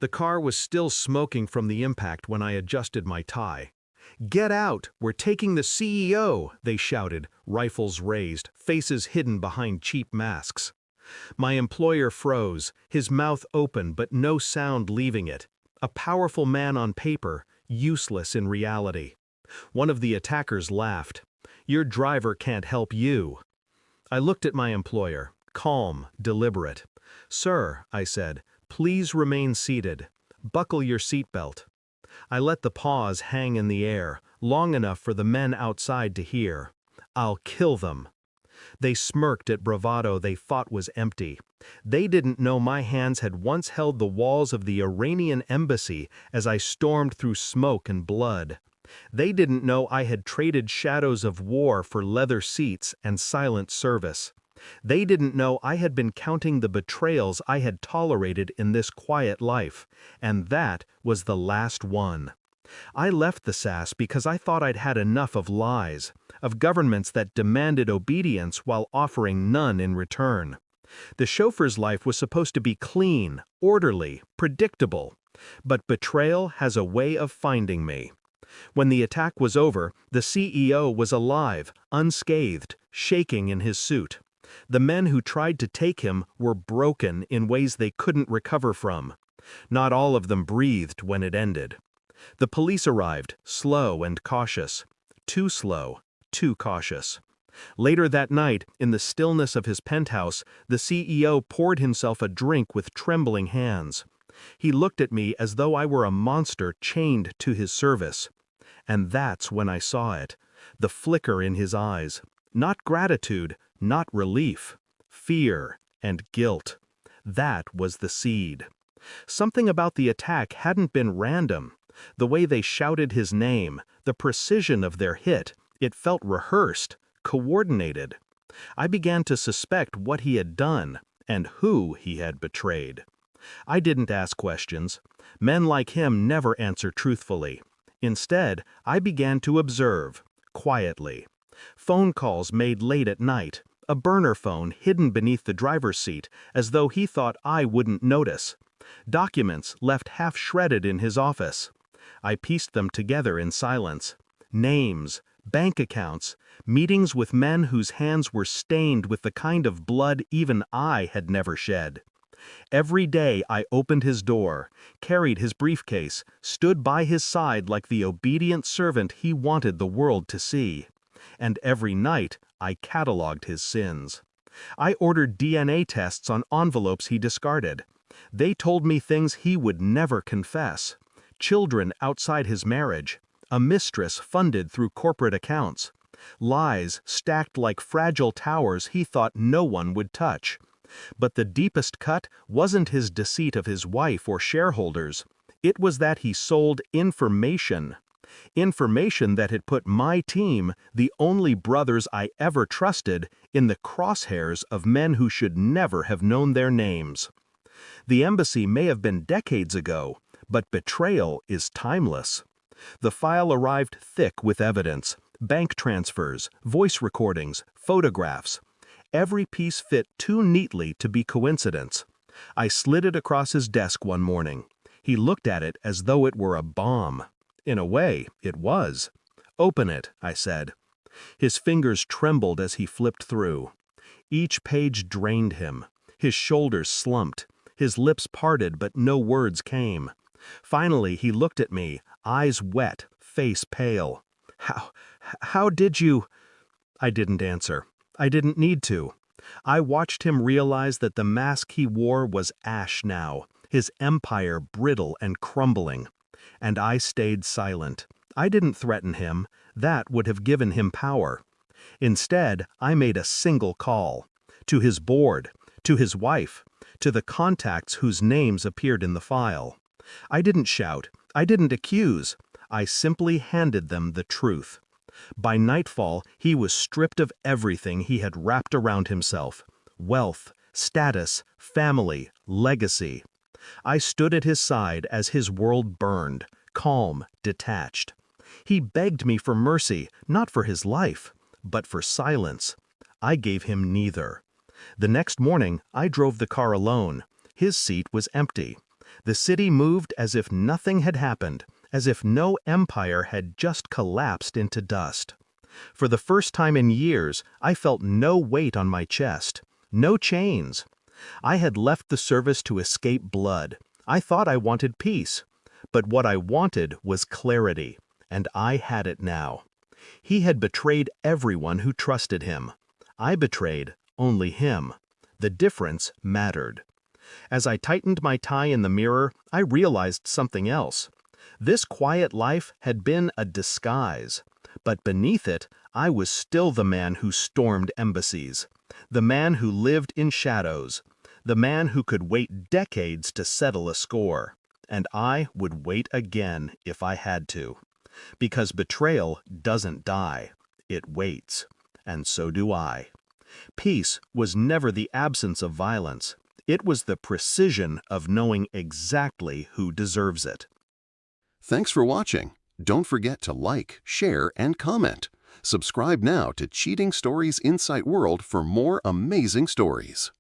The car was still smoking from the impact when I adjusted my tie. "Get out! We're taking the CEO!" they shouted, rifles raised, faces hidden behind cheap masks. My employer froze, his mouth open but no sound leaving it. A powerful man on paper, useless in reality. One of the attackers laughed. "Your driver can't help you." I looked at my employer, calm, deliberate. "Sir," I said, "please remain seated. Buckle your seatbelt." I let the pause hang in the air, long enough for the men outside to hear. "I'll kill them." They smirked at bravado they thought was empty. They didn't know my hands had once held the walls of the Iranian embassy as I stormed through smoke and blood. They didn't know I had traded shadows of war for leather seats and silent service. They didn't know I had been counting the betrayals I had tolerated in this quiet life, and that was the last one. I left the SAS because I thought I'd had enough of lies, of governments that demanded obedience while offering none in return. The chauffeur's life was supposed to be clean, orderly, predictable. But betrayal has a way of finding me. When the attack was over, the CEO was alive, unscathed, shaking in his suit. The men who tried to take him were broken in ways they couldn't recover from. Not all of them breathed when it ended. The police arrived, slow and cautious. Too slow, too cautious. Later that night, in the stillness of his penthouse, the CEO poured himself a drink with trembling hands. He looked at me as though I were a monster chained to his service. And that's when I saw it, the flicker in his eyes. Not gratitude, not relief. Fear and guilt. That was the seed. Something about the attack hadn't been random. The way they shouted his name, the precision of their hit, it felt rehearsed, coordinated. I began to suspect what he had done and who he had betrayed. I didn't ask questions. Men like him never answer truthfully. Instead, I began to observe, quietly. Phone calls made late at night, a burner phone hidden beneath the driver's seat as though he thought I wouldn't notice. Documents left half-shredded in his office. I pieced them together in silence. Names, bank accounts, meetings with men whose hands were stained with the kind of blood even I had never shed. Every day I opened his door, carried his briefcase, stood by his side like the obedient servant he wanted the world to see. And every night I cataloged his sins. I ordered DNA tests on envelopes he discarded. They told me things he would never confess. Children outside his marriage, a mistress funded through corporate accounts, lies stacked like fragile towers he thought no one would touch. But the deepest cut wasn't his deceit of his wife or shareholders. It was that he sold information. Information that had put my team, the only brothers I ever trusted, in the crosshairs of men who should never have known their names. The embassy may have been decades ago, but betrayal is timeless. The file arrived thick with evidence, bank transfers, voice recordings, photographs. Every piece fit too neatly to be coincidence. I slid it across his desk one morning. He looked at it as though it were a bomb. In a way, it was. "Open it," I said. His fingers trembled as he flipped through. Each page drained him. His shoulders slumped. His lips parted, but no words came. Finally, he looked at me, eyes wet, face pale. How did you—" I didn't answer. I didn't need to. I watched him realize that the mask he wore was ash now, his empire brittle and crumbling. And I stayed silent. I didn't threaten him. That would have given him power. Instead, I made a single call. To his board, to his wife, to the contacts whose names appeared in the file. I didn't shout. I didn't accuse. I simply handed them the truth. By nightfall, he was stripped of everything he had wrapped around himself. Wealth, status, family, legacy. I stood at his side as his world burned, calm, detached. He begged me for mercy, not for his life, but for silence. I gave him neither. The next morning, I drove the car alone. His seat was empty. The city moved as if nothing had happened, as if no empire had just collapsed into dust. For the first time in years, I felt no weight on my chest, no chains. I had left the service to escape blood. I thought I wanted peace. But what I wanted was clarity, and I had it now. He had betrayed everyone who trusted him. I betrayed only him. The difference mattered. As I tightened my tie in the mirror, I realized something else. This quiet life had been a disguise. But beneath it, I was still the man who stormed embassies, the man who lived in shadows, the man who could wait decades to settle a score. And I would wait again if I had to. Because betrayal doesn't die, it waits. And so do I. Peace was never the absence of violence. It was the precision of knowing exactly who deserves it. Thanks for watching. Don't forget to like, share, and comment. Subscribe now to Cheating Stories Insight World for more amazing stories.